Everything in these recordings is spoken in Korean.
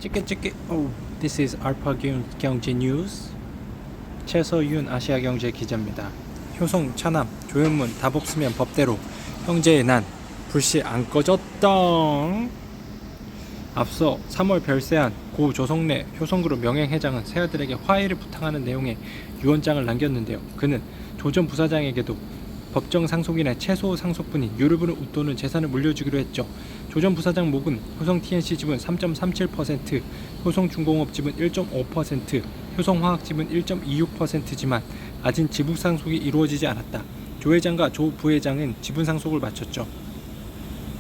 찍게. Oh, this is 알파 경제 뉴스. 최서윤 아시아경제 기자입니다. 효성 차남 조현문 답 없으면 법대로 형제의 난 불씨 안 꺼졌다. 앞서 3월 별세한 고 조성래 효성그룹 명예회장은 새아들에게 화해를 부탁하는 내용의 유언장을 남겼는데요. 그는 조 전 부사장에게도 법정 상속인의 최소 상속분인 유류분을 웃도는 재산을 물려주기로 했죠. 조 전 부사장 목은 효성 TNC 지분 3.37%, 효성중공업 지분 1.5%, 효성화학 지분 1.26%지만 아직 지분 상속이 이루어지지 않았다. 조 회장과 조 부회장은 지분 상속을 마쳤죠.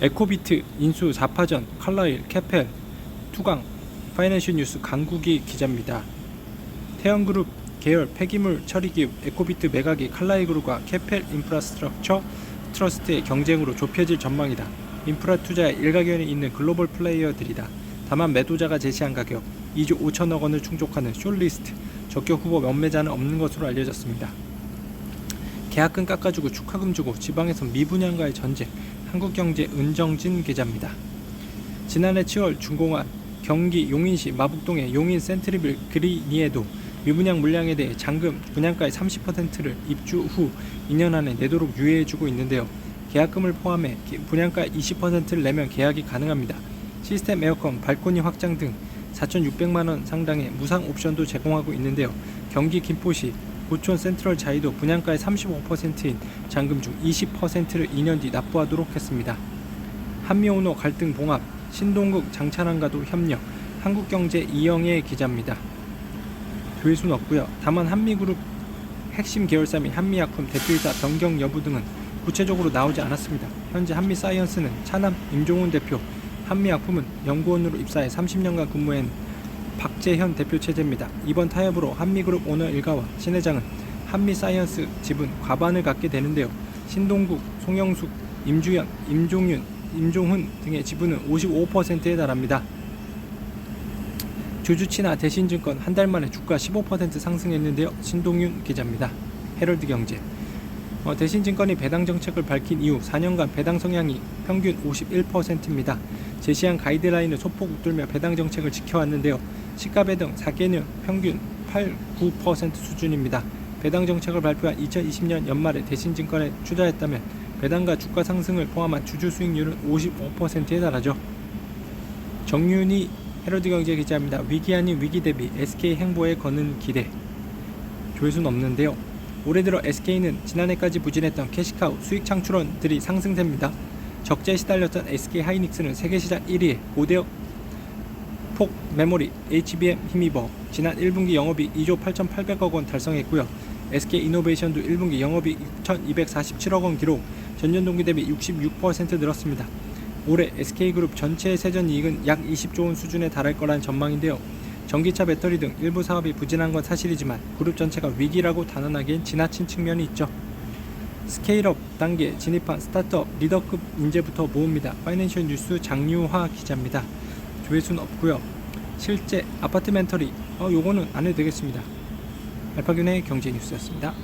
에코비트, 인수, 4파전, 칼라일, 캐펠, 투강, 파이낸셜 뉴스 강국이 기자입니다. 태연그룹 계열 폐기물 처리기업 에코비트 매각이 칼라일그룹과 캐펠 인프라스트럭처 트러스트의 경쟁으로 좁혀질 전망이다. 인프라 투자에 일가견이 있는 글로벌 플레이어들이다. 다만 매도자가 제시한 가격 2조 5천억 원을 충족하는 숏리스트 적격 후보 연매자는 없는 것으로 알려졌습니다. 계약금 깎아주고 축하금 주고 지방에서 미분양가의 전쟁. 한국경제 은정진 기자입니다. 지난해 7월 준공한 경기 용인시 마북동의 용인 센트리빌 그리니에도 미분양 물량에 대해 잔금 분양가의 30%를 입주 후 2년 안에 내도록 유예해주고 있는데요. 계약금을 포함해 분양가의 20%를 내면 계약이 가능합니다. 시스템 에어컨, 발코니 확장 등 4,600만원 상당의 무상 옵션도 제공하고 있는데요. 경기 김포시 고촌 센트럴 자이도 분양가의 35%인 잔금 중 20%를 2년 뒤 납부하도록 했습니다. 한미오노 갈등 봉합, 신동국 장찬환과도 협력, 한국경제 이영애 기자입니다. 조회수는 없고요. 다만 한미그룹 핵심 계열사 및 한미약품 대표이사 변경 여부 등은 구체적으로 나오지 않았습니다. 현재 한미사이언스는 차남 임종훈 대표, 한미약품은 연구원으로 입사해 30년간 근무한 박재현 대표 체제입니다. 이번 타협으로 한미그룹 오너 일가와 신 회장은 한미사이언스 지분 과반을 갖게 되는데요. 신동국, 송영숙, 임주연, 임종윤, 임종훈 등의 지분은 55%에 달합니다. 주주친화 대신증권 한 달 만에 주가 15% 상승했는데요. 신동윤 기자입니다. 헤럴드 경제. 대신증권이 배당 정책을 밝힌 이후 4년간 배당 성향이 평균 51%입니다. 제시한 가이드라인을 소폭 웃돌며 배당 정책을 지켜왔는데요. 시가 배당 4개년 평균 8-9% 수준입니다. 배당 정책을 발표한 2020년 연말에 대신증권에 투자했다면 배당과 주가 상승을 포함한 주주 수익률은 55%에 달하죠. 정윤희 헤럴드 경제 기자입니다. 위기 아닌 위기 대비 SK 행보에 거는 기대. 조회수는 없는데요. 올해 들어 SK는 지난해까지 부진했던 캐시카우 수익 창출원들이 상승됩니다. 적자에 시달렸던 SK 하이닉스는 세계시장 1위에 고대역 폭 메모리 HBM 힘입어 지난 1분기 영업이익 2조 8,800억 원 달성했고요. SK 이노베이션도 1분기 영업이익 6,247억 원 기록, 전년 동기 대비 66% 늘었습니다. 올해 SK그룹 전체 세전이익은 약 20조 원 수준에 달할 거란 전망인데요. 전기차 배터리 등 일부 사업이 부진한 건 사실이지만 그룹 전체가 위기라고 단언하기엔 지나친 측면이 있죠. 스케일업 단계 진입한 스타트업 리더급 인재부터 모읍니다. 파이낸셜 뉴스 장유화 기자입니다. 조회수는 없고요. 실제 아파트멘터리 요거는 안 해도 되겠습니다. 알파균의 경제 뉴스였습니다.